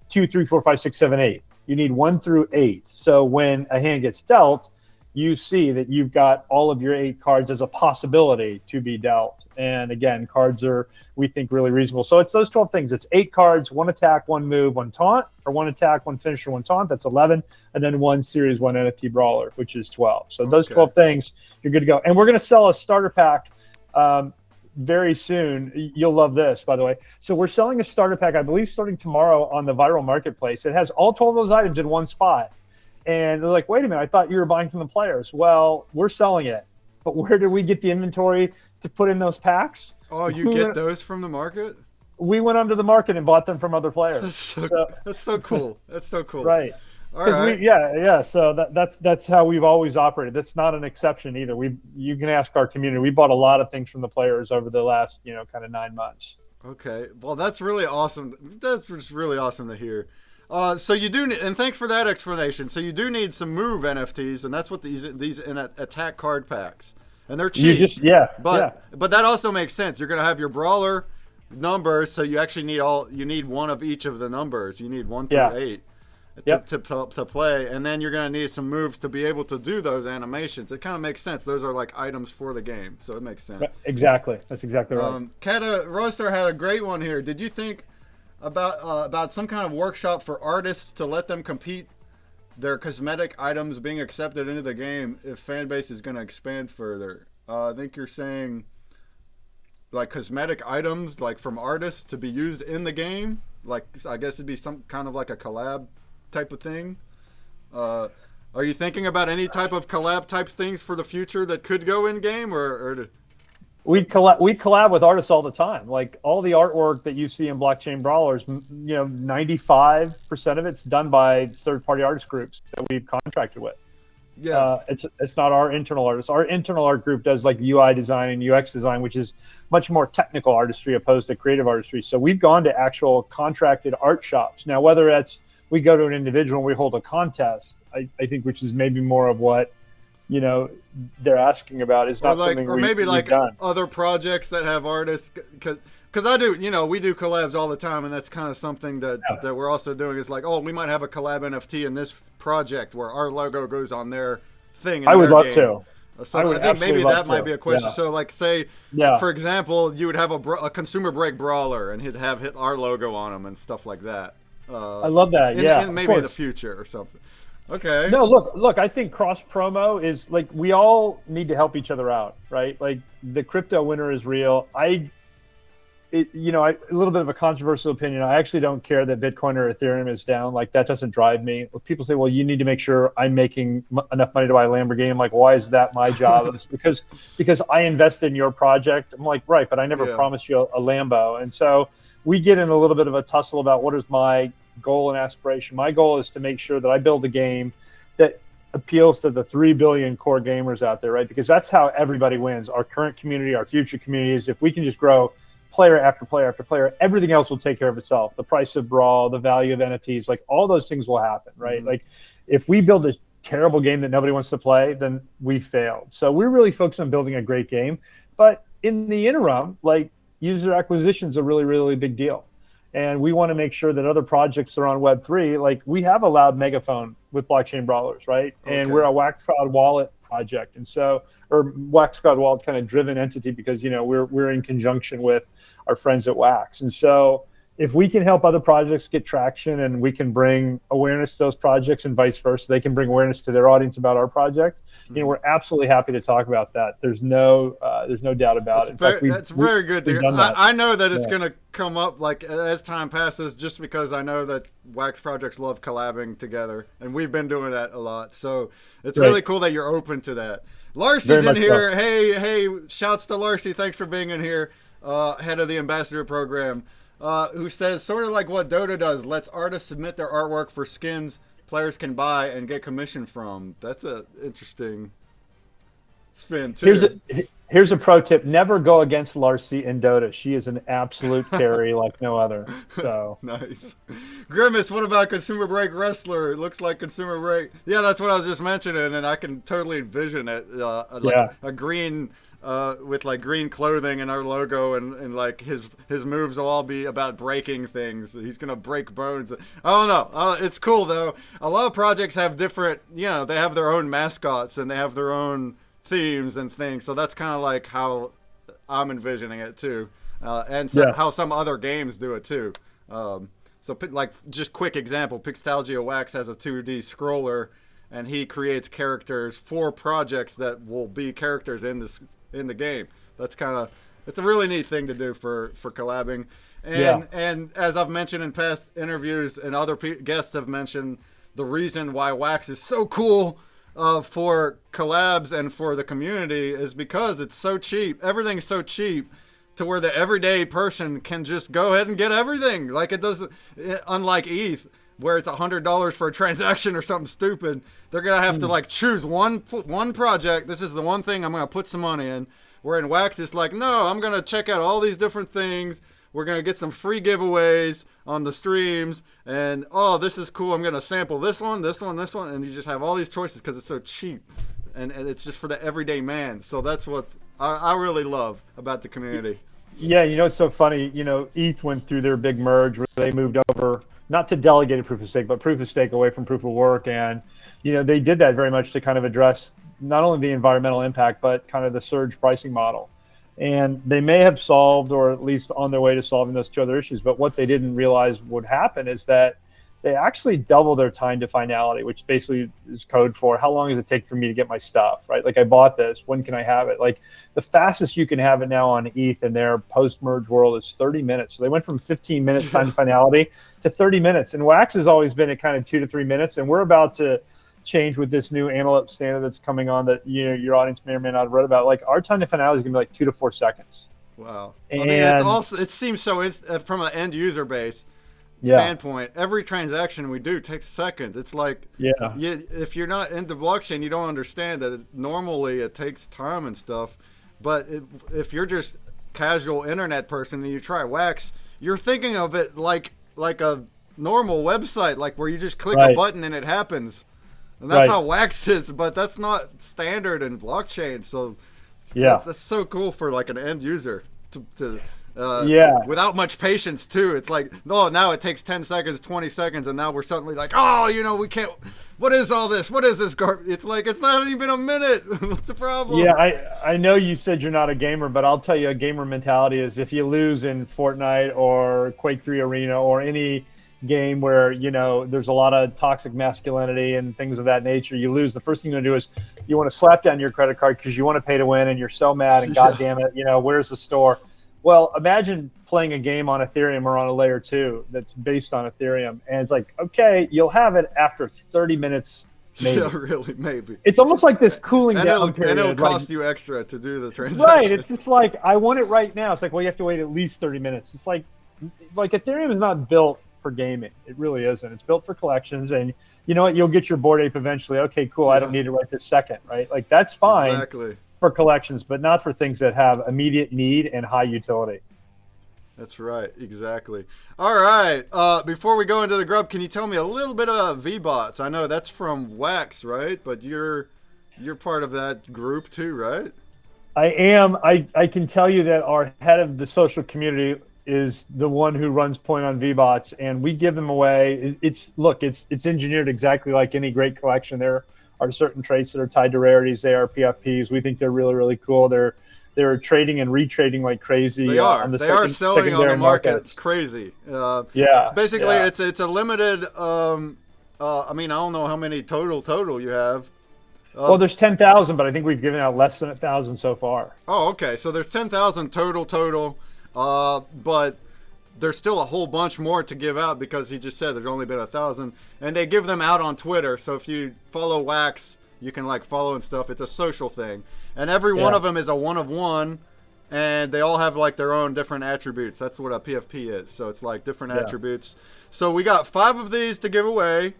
2, 3, 4, 5, 6, 7, 8. You need 1 through 8. So when a hand gets dealt, you see that you've got all of your 8 cards as a possibility to be dealt. And again, cards are, we think, really reasonable. So it's those 12 things. It's 8 cards, 1 attack, 1 move, 1 taunt, or 1 attack, 1 finisher, 1 taunt. That's 11. And then 1 Series 1 NFT brawler, which is 12. So those 12 things, you're good to go. And we're going to sell a starter pack very soon. You'll love this, by the way. So we're selling a starter pack, I believe, starting tomorrow on the viral marketplace. It has all 12 of those items in one spot. And they're like, wait a minute, I thought you were buying from the players. Well, we're selling it. But where did we get the inventory to put in those packs? Oh, you get those from the market? We went onto the market and bought them from other players. That's so cool. That's so cool. Right. All right. So that's how we've always operated. That's not an exception either. You can ask our community. We bought a lot of things from the players over the last, kind of 9 months. Okay. Well, that's really awesome. That's just really awesome to hear. So you do, and thanks for that explanation. So you do need some move NFTs, and that's what these in attack card packs, and they're cheap. But that also makes sense. You're gonna have your brawler numbers, so you actually need one of each of the numbers. You need 1 through 8 to play, and then you're gonna need some moves to be able to do those animations. It kind of makes sense. Those are like items for the game, so it makes sense. Exactly. That's exactly right. Kata Roaster had a great one here. Did you think about some kind of workshop for artists to let them compete their cosmetic items being accepted into the game if fan base is going to expand further? I think you're saying like cosmetic items like from artists to be used in the game. Like I guess it'd be some kind of like a collab type of thing. Are you thinking about any type of collab type things for the future that could go in game or We collab with artists all the time. Like all the artwork that you see in Blockchain Brawlers, 95% of it's done by third-party artist groups that we've contracted with. Yeah, it's not our internal artists. Our internal art group does like UI design and UX design, which is much more technical artistry opposed to creative artistry. So we've gone to actual contracted art shops. Now, whether that's we go to an individual and we hold a contest, I think, which is maybe more of what they're asking about is not something we've done. Other projects that have artists, because I do, we do collabs all the time, and that's kind of something that we're also doing is like, we might have a collab NFT in this project where our logo goes on their thing. I would love to. So I think maybe that might be a question. So like say, for example, you would have a ConsumerBreak brawler and he'd have our logo on them and stuff like that. I love that. Maybe in the future or something. Okay. No, look, I think cross promo is like we all need to help each other out, right? Like the crypto winter is real. a little bit of a controversial opinion. I actually don't care that Bitcoin or Ethereum is down. Like, that doesn't drive me. People say, well, you need to make sure I'm making enough money to buy a Lamborghini. I'm like, why is that my job? It's because I invested in your project. I'm like, right, but I never promised you a Lambo. And so we get in a little bit of a tussle about what is my goal and aspiration. My goal is to make sure that I build a game that appeals to the 3 billion core gamers out there, right? Because that's how everybody wins. Our current community, our future communities. If we can just grow player after player after player, everything else will take care of itself. The price of Brawl, the value of NFTs, like all those things will happen, right? Mm-hmm. Like if we build a terrible game that nobody wants to play, then we failed. So we're really focused on building a great game. But in the interim, like user acquisition is a really, really big deal. And we want to make sure that other projects that are on Web3, like we have a loud megaphone with Blockchain Brawlers, right? Okay. And we're a Wax Wallet project. And so, or Wax Wallet kind of driven entity because, we're in conjunction with our friends at Wax. And so if we can help other projects get traction and we can bring awareness to those projects and vice versa, they can bring awareness to their audience about our project, we're absolutely happy to talk about that. There's no doubt about it. That's very good. I know that it's going to come up like as time passes, just because I know that Wax projects love collabing together, and we've been doing that a lot. So it's really cool that you're open to that. Larcy's in here. So. Hey, shouts to Larcy. Thanks for being in here, head of the ambassador program, who says sort of like what Dota does, lets artists submit their artwork for skins players can buy and get commission from. That's a interesting spin too. Here's a pro tip: never go against Larcy in Dota. She is an absolute carry like no other. So nice. Grimace, what about ConsumerBreak Wrestler? It looks like ConsumerBreak. Yeah, that's what I was just mentioning, and I can totally envision it. A green with like green clothing and our logo, and like his moves will all be about breaking things. He's gonna break bones. I don't know. It's cool though. A lot of projects have different, they have their own mascots and they have their own themes and things. So that's kind of like how I'm envisioning it too, and how some other games do it too. So like just quick example, Pixtalgia Wax has a 2D scroller, and he creates characters for projects that will be characters in the game. That's it's a really neat thing to do for collabing. And as I've mentioned in past interviews, and other guests have mentioned, the reason why Wax is so cool for collabs and for the community is because it's so cheap. Everything's so cheap to where the everyday person can just go ahead and get everything. Like it doesn't, unlike ETH, where it's $100 for a transaction or something stupid. They're gonna have to like choose one project. This is the one thing I'm gonna put some money in. Where in Wax, it's like, no, I'm gonna check out all these different things. We're gonna get some free giveaways on the streams, and this is cool. I'm gonna sample this one, and you just have all these choices because it's so cheap, and it's just for the everyday man. So that's what I really love about the community. Yeah, it's so funny. ETH went through their big merge where they moved over, not to delegated proof of stake, but proof of stake away from proof of work. And, they did that very much to kind of address not only the environmental impact, but kind of the surge pricing model. And they may have solved, or at least on their way to solving those two other issues. But what they didn't realize would happen is that they actually double their time to finality, which basically is code for how long does it take for me to get my stuff, right? Like I bought this, when can I have it? Like the fastest you can have it now on ETH in their post-merge world is 30 minutes. So they went from 15 minutes time to finality to 30 minutes. And Wax has always been at kind of 2 to 3 minutes. And we're about to change with this new antelope standard that's coming on that your audience may or may not have read about. Like our time to finality is gonna be like 2 to 4 seconds. Wow. And it's also, it seems so from an end user base standpoint, every transaction we do takes seconds. It's like, if you're not into blockchain, you don't understand that normally it takes time and stuff. But if you're just casual internet person and you try Wax, you're thinking of it like a normal website, like where you just click a button and it happens. And that's how Wax is, but that's not standard in blockchain. So that's so cool for like an end user to without much patience too. It's like, now it takes 10 seconds, 20 seconds, and now we're suddenly like, we can't, what is all this? What is this garbage? It's like, it's not even a minute. What's the problem? Yeah, I know you said you're not a gamer, but I'll tell you, a gamer mentality is if you lose in Fortnite or Quake 3 Arena or any game where there's a lot of toxic masculinity and things of that nature, you lose, the first thing you're gonna do is you want to slap down your credit card because you want to pay to win and you're so mad and god damn it, where's the store? Well, imagine playing a game on Ethereum or on a layer 2 that's based on Ethereum, and it's like, okay, you'll have it after 30 minutes, maybe. Yeah, really, maybe. It's almost like this cooling down period. And it'll cost you extra to do the transaction. Right. It's just like, I want it right now. It's like, well, you have to wait at least 30 minutes. It's like Ethereum is not built for gaming. It really isn't. It's built for collections, and you know what? You'll get your Bored Ape eventually. Okay, cool. I don't need it right this second, right? Like, that's fine. Exactly. For collections, but not for things that have immediate need and high utility. That's right, exactly. All right, before we go into the grub, can you tell me a little bit about VBots? I know that's from Wax, right? But you're part of that group too, right? I am. I can tell you that our head of the social community is the one who runs Point on VBots, and we give them away. It's engineered exactly like any great collection. There are certain traits that are tied to rarities. They are PFPs. We think they're really, really cool. They're trading and retrading like crazy. They are. They are selling on the market. It's crazy. Yeah. It's basically, it's a limited. I mean, I don't know how many total you have. Well, there's 10,000, but I think we've given out less than 1,000 so far. Oh, okay. So there's 10,000 total. But there's still a whole bunch more to give out because he just said there's only been 1,000, and they give them out on Twitter. So if you follow Wax, you can like follow and stuff. It's a social thing, and every one of them is a 1 of 1, and they all have like their own different attributes. That's what a PFP is. So it's like different attributes. So we got 5 of these to give away,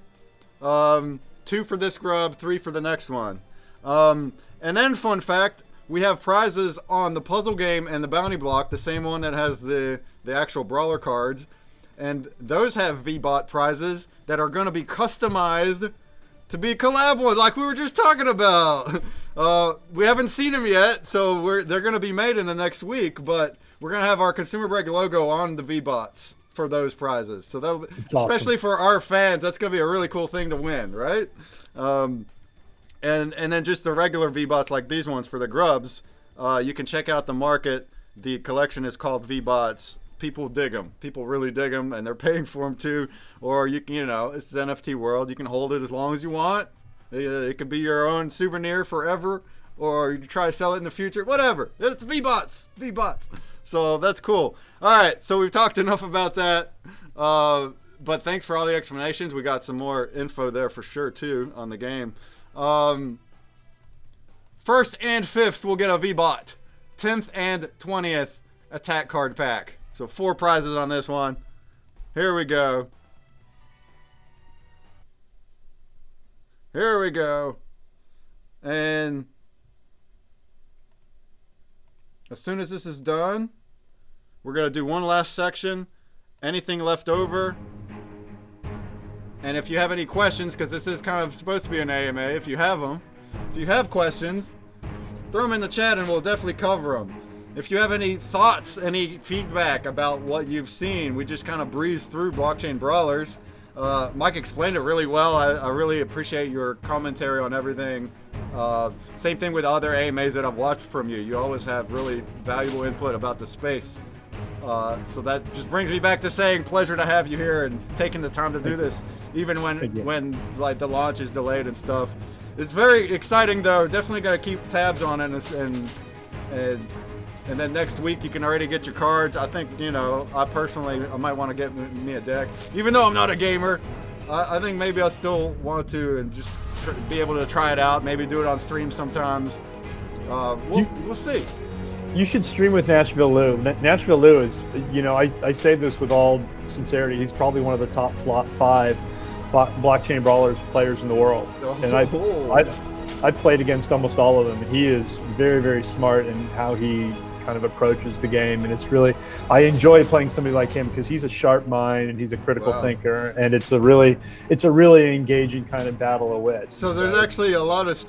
2 for this grub, 3 for the next one, and then fun fact. We have prizes on the puzzle game and the bounty block, the same one that has the actual brawler cards. And those have VBot prizes that are going to be customized to be collab ones, like we were just talking about. We haven't seen them yet, so they're going to be made in the next week, but we're going to have our ConsumerBreak logo on the VBots for those prizes. So that'll be, especially for our fans, that's going to be a really cool thing to win, right? And then just the regular VBots like these ones for the grubs, you can check out the market. The collection is called VBots. People dig them. People really dig them, and they're paying for them too. Or it's the NFT world. You can hold it as long as you want. It could be your own souvenir forever, or you try to sell it in the future. Whatever. It's VBots. So that's cool. All right. So we've talked enough about that. But thanks for all the explanations. We got some more info there for sure too on the game. 1st and 5th will get a VBot. 10th and 20th attack card pack. So 4 prizes on this one. Here we go. And as soon as this is done, we're going to do one last section. Anything left over. And if you have any questions, because this is kind of supposed to be an AMA, if you have questions, throw them in the chat and we'll definitely cover them. If you have any thoughts, any feedback about what you've seen, we just kind of breezed through Blockchain Brawlers. Mike explained it really well. I really appreciate your commentary on everything. Same thing with other AMAs that I've watched from you. You always have really valuable input about the space. So that just brings me back to saying pleasure to have you here and taking the time to do this, even when like the launch is delayed and stuff. It's very exciting though. Definitely got to keep tabs on it, and then next week you can already get your cards. I think I might want to get me a deck, even though I'm not a gamer. I think maybe I still want to and just be able to try it out. Maybe do it on stream sometimes. We'll see. You should stream with Nashville Lou. Nashville Lou is, I say this with all sincerity, he's probably one of the top 5 Blockchain Brawlers players in the world. And I've played against almost all of them. He is very, very smart in how he kind of approaches the game, and I enjoy playing somebody like him because he's a sharp mind and he's a critical thinker, and it's a really engaging kind of battle of wits. So there's actually a lot of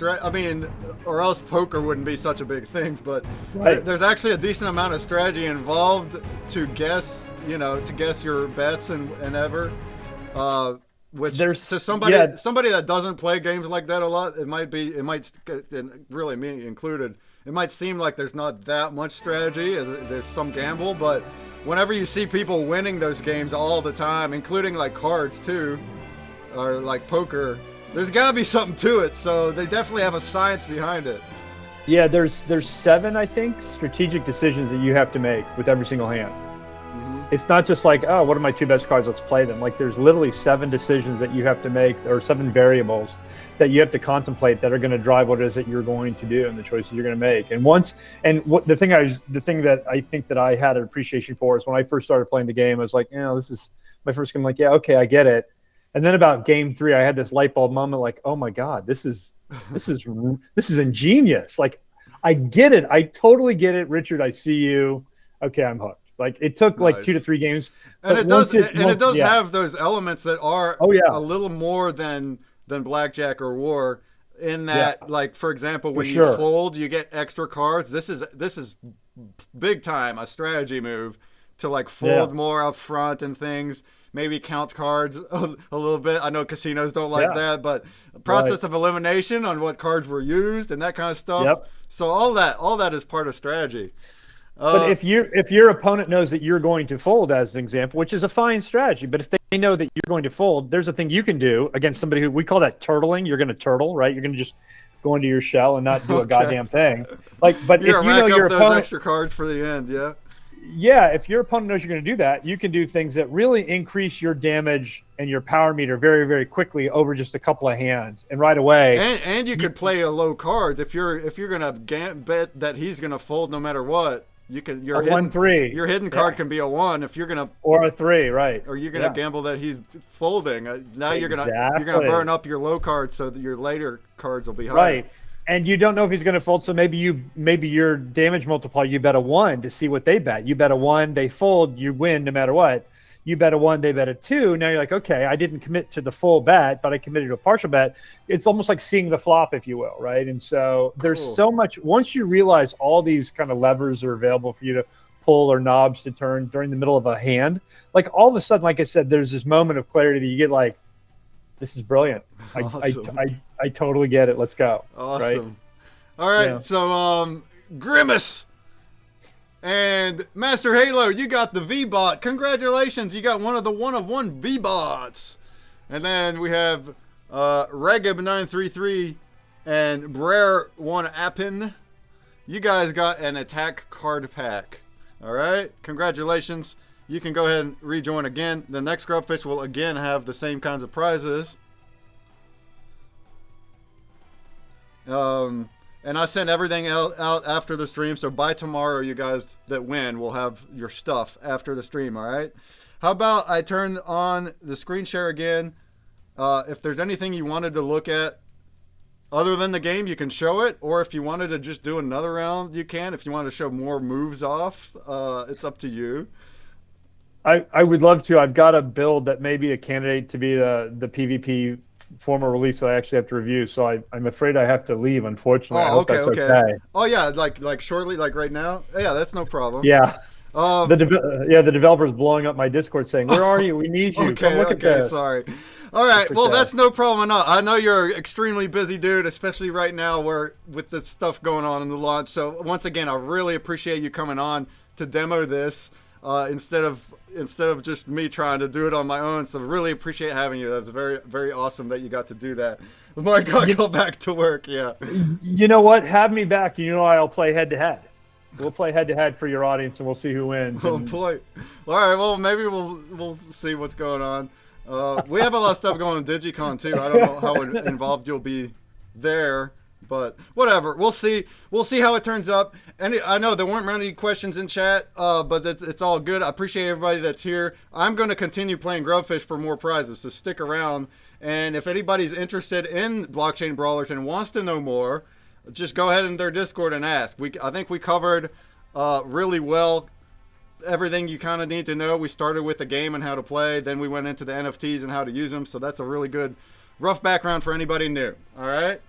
or else poker wouldn't be such a big thing, but there's actually a decent amount of strategy involved to guess your bets and ever. Which to somebody that doesn't play games like that a lot, it might really me included. It might seem like there's not that much strategy. There's some gamble, but whenever you see people winning those games all the time, including like cards too, or like poker, there's got to be something to it. So they definitely have a science behind it. Yeah, there's 7, I think, strategic decisions that you have to make with every single hand. It's not just like, oh, what are my 2 best cards? Let's play them. Like there's literally 7 decisions that you have to make, or 7 variables that you have to contemplate that are going to drive what it is that you're going to do and the choices you're going to make. And the thing that I think that I had an appreciation for is when I first started playing the game, I was like, this is my first game. I'm like, yeah, okay, I get it. And then about game 3, I had this light bulb moment, like, oh my God, this is ingenious. Like, I get it. I totally get it. Richard, I see you. Okay, I'm hooked. Like it took like 2 to 3 games, and it does have those elements that are a little more than blackjack or war. In that, like for example, when you fold, you get extra cards. This is big time a strategy move to like fold more up front and things. Maybe count cards a little bit. I know casinos don't like that, but process of elimination on what cards were used and that kind of stuff. Yep. So all that is part of strategy. But if your opponent knows that you're going to fold, as an example, which is a fine strategy, but if they know that you're going to fold, there's a thing you can do against somebody who we call that turtling. You're going to turtle, right? You're going to just go into your shell and not do a goddamn thing. Like, but if you know your opponent, those extra cards for the end, if your opponent knows you're going to do that, you can do things that really increase your damage and your power meter very, very quickly over just a couple of hands and right away. And you could play a low cards if you're going to bet that he's going to fold no matter what. You can your hidden 1-3. Your hidden card can be a 1 if you're gonna, or a 3, right? Or you're gonna gamble that he's folding. Now you're gonna burn up your low cards so that your later cards will be higher. Right. And you don't know if he's going to fold, so maybe your damage multiplier, you bet a 1 to see what they bet. You bet a 1, they fold, you win no matter what. You bet a 1, they bet a 2. Now you're like, okay, I didn't commit to the full bet, but I committed to a partial bet. It's almost like seeing the flop, if you will, right? And so there's so much. Once you realize all these kind of levers are available for you to pull or knobs to turn during the middle of a hand, like all of a sudden, like I said, there's this moment of clarity that you get like, this is brilliant. Awesome. I totally get it. Let's go. Awesome. Right? All right. Yeah. So Grimace and Master Halo, you got the V-Bot. Congratulations. You got one of one V-Bots. And then we have Regib933 and Brer1Appin. You guys got an attack card pack. All right. Congratulations. You can go ahead and rejoin again. The next Grubfish will again have the same kinds of prizes. And I sent everything out after the stream, so by tomorrow, you guys that win will have your stuff after the stream, all right? How about I turn on the screen share again? If there's anything you wanted to look at other than the game, you can show it, or if you wanted to just do another round, you can. If you want to show more moves off, it's up to you. I would love to. I've got a build that may be a candidate to be the PvP former release that I actually have to review, so I'm afraid I have to leave, unfortunately. I hope that's okay. Oh yeah, like shortly, like right now. Yeah, that's no problem. Yeah. The developer's blowing up my Discord saying, "Where are you? We need you. Come look at this." Sorry. All right. Well, that's no problem at all. I know you're an extremely busy dude, especially right now with the stuff going on in the launch. So once again, I really appreciate you coming on to demo this. Instead of just me trying to do it on my own. So really appreciate having you. That's very, very awesome that you got to do that. Mike, I'll go back to work. Yeah. You know what? Have me back. You know I'll play head to head. We'll play head to head for your audience, and we'll see who wins. Oh boy! All right. Well, maybe we'll see what's going on. We have a lot of stuff going on DigiCon too. I don't know how involved you'll be there. But whatever, we'll see. We'll see how it turns up. And I know there weren't many questions in chat, but it's all good. I appreciate everybody that's here. I'm going to continue playing Grubfish for more prizes, so stick around. And if anybody's interested in Blockchain Brawlers and wants to know more, just go ahead in their Discord and ask. I think we covered really well everything you kind of need to know. We started with the game and how to play, then we went into the NFTs and how to use them. So that's a really good rough background for anybody new. All right.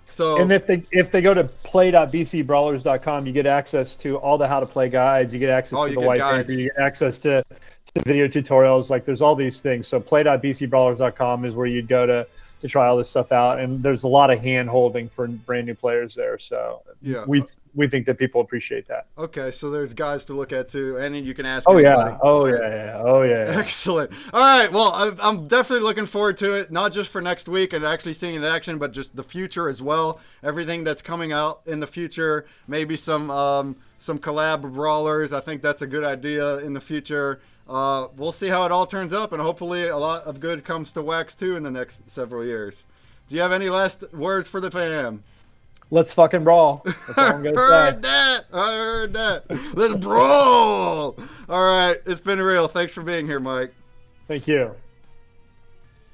So, and if they go to play.bcbrawlers.com, you get access to all the how to play guides. You get access to the white paper. You get access to video tutorials. Like there's all these things. So play.bcbrawlers.com is where you'd go to to try all this stuff out. And there's a lot of hand holding for brand new players there. So yeah, we think that people appreciate that. Okay, so there's guys to look at too, and you can ask. Oh anybody. Yeah, oh yeah, oh yeah. Excellent. All right, well, I'm definitely looking forward to it, not just for next week and actually seeing it in action, but just the future as well. Everything that's coming out in the future, maybe some collab brawlers. I think that's a good idea in the future. We'll see how it all turns up, and hopefully a lot of good comes to Wax too in the next several years. Do you have any last words for the fam? Let's fucking brawl. That's all I'm gonna say. I heard that. Let's brawl. All right, it's been real. Thanks for being here, Mike. Thank you.